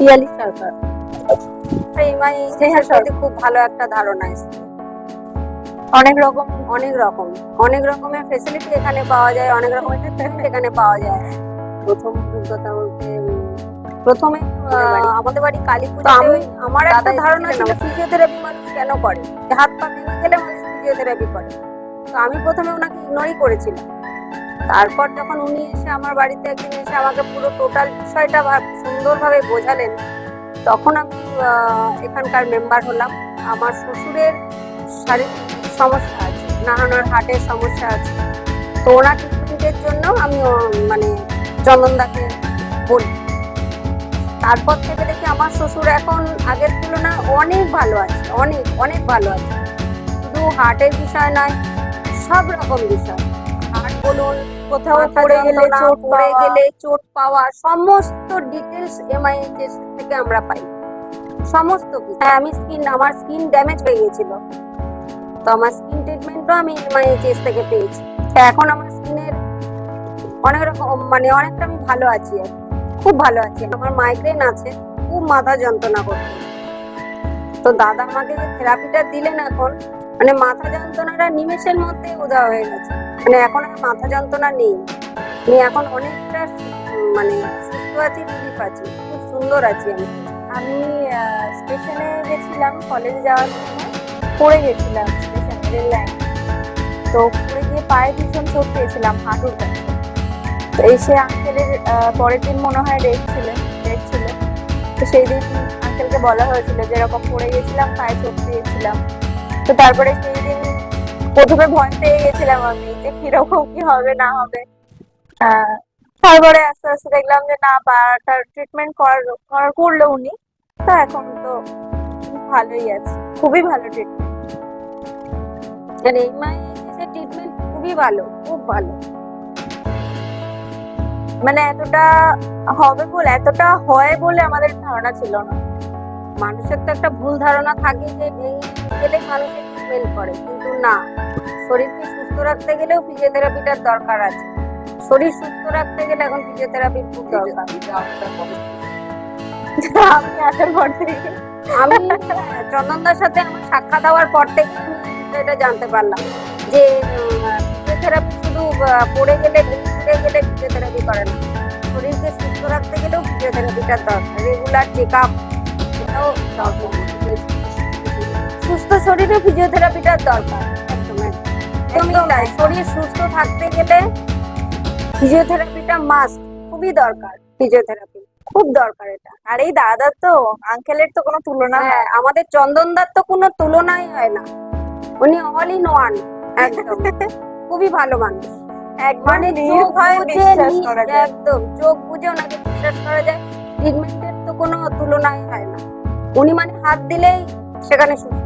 পিয়ালি সরকার। MI স্নেহার প্রতি খুব ভালো একটা ধারণা এসেছে। অনেক রকম অনেক রকমের ফেসিলিটি এখানে পাওয়া যায়, অনেক রকমের ট্রিটমেন্ট এখানে পাওয়া যায়। প্রথম অভিজ্ঞতা বলতে প্রথমে আমাদের বাড়ি কালী পুজো। আমার একটা ধারণা ছিল ফিজিওথেরাপি মানুষ কেন করে, হাত পা ভেঙে গেলে মানুষ ফিজিওথেরাপি করে। তো আমি প্রথমে ওনাকে ইগনোরই করেছিলাম। তারপর যখন উনি এসে আমার বাড়িতে একদিন এসে আমাকে পুরো টোটাল বিষয়টা সুন্দরভাবে বোঝালেন, তখন আমি এখানকার মেম্বার হলাম। আমার শ্বশুরের শারীরিক সমস্যা আছে, নাড়ানোর হার্টের সমস্যা আছে। তো ওনার ট্রিটমেন্টের জন্য আমি মানে চন্দনদাকে বলি। তারপর থেকে দেখি আমার শ্বশুর এখন আগের তুলনায় অনেক ভালো আছে, অনেক ভালো আছে। শুধু হার্টের বিষয় নয়, সব রকম বিষয়, হার্ট বলুন, কোথাও পড়ে গেলে চোট পাওয়া, সমস্ত ডিটেলস এমআইএইচএস থেকে আমরা পাই, সমস্ত কিছু। আমার স্কিন ড্যামেজ হয়ে গেছিল, তো আমার স্কিন ট্রিটমেন্টও আমি এমআইএইচএস থেকে পেয়েছি। এখন আমার স্কিনের অনেক রকম অনেকটা আমি ভালো আছি, খুব ভালো আছি। আমার মাইগ্রেন আছে, খুব মাথা যন্ত্রণা করছে। তো দাদা আমাকে যে থেরাপিটা দিলেন এখন, মাথা যন্ত্রণাটা নিমেষের মধ্যে উধাও হয়ে গেছে। এখন আর মাথা যন্ত্রণা নেই। আমি এখন অনেকটা সুস্থ আছি, রিলিফ আছি, খুব সুন্দর আছি। আমি স্টেশনে গেছিলাম কলেজে যাওয়ার সময়, পড়ে গেছিলাম স্টেশনে, রেল লাইন। তো পড়ে গিয়ে পায়ে ভীষণ চোট পেয়েছিলাম হাঁটুর কাছে। তো এসে আঙ্কেলের পরের দিন মনে হয় ডেট ছিল। তো সেই দিন আঙ্কেলকে বলা হয়েছিল যে এরকম পড়ে গেছিলাম, পায়ে চোট পেয়েছিলাম। তো তারপরে সেই দিন প্রথমে ভয় পেয়ে গেছিলাম আমি যে কিরকম কি হবে না হবে। তারপরে আস্তে আস্তে দেখলাম যে না, পাটার ট্রিটমেন্ট করলো উনি। তো এখন তো ভালোই আছে, খুবই ভালো ট্রিটমেন্ট। ট্রিটমেন্ট খুবই ভালো, খুব ভালো। এতটা হবে বলে, এতটা হয় বলে আমাদের ধারণা ছিল না। মানুষের তো একটা ভুল ধারণা থাকে যে গেলে মানুষের ট্রিটমেন্ট করে, কিন্তু না, শরীরকে সুস্থ রাখতে গেলেও ফিজিওথেরাপিটার দরকার আছে। শরীর সুস্থ রাখতে গেলে এখন ফিজিওথেরাপির খুব দরকার। আমি আসার পর থেকে, আমি চন্দনদার সাথে আমার সাক্ষাৎ হওয়ার পর থেকে এটা জানতে পারলাম যে ফিজিওথেরাপি শুধু পড়ে গেলে ভেঙে গেলে ফিজিওথেরাপি করে না, শরীরকে সুস্থ রাখতে গেলেও ফিজিওথেরাপিটার দরকার। রেগুলার চেক আপ, এটাও দরকার। সুস্থ শরীরে ফিজিওথেরাপিটার দরকার, একদমই তাই। শরীর সুস্থ থাকতে গেলে ফিজিওথেরাপিটা মাস্ট, খুবই দরকার। ফিজিওথেরাপি খুব দরকার এটা। আর এই দাদার তো, আঙ্কেলের তো কোনো তুলনা। হ্যাঁ, আমাদের চন্দনদার তো কোনো তুলনাই হয় না। উনি অল ইন ওয়ান, একদম খুবই ভালো মানুষ। একদম চোখ বুঝে ওনাকে বিশ্বাস করা যায়। ট্রিটমেন্টের তো কোনো তুলনাই হয় না। উনি হাত দিলেই সেখানে সুস্থ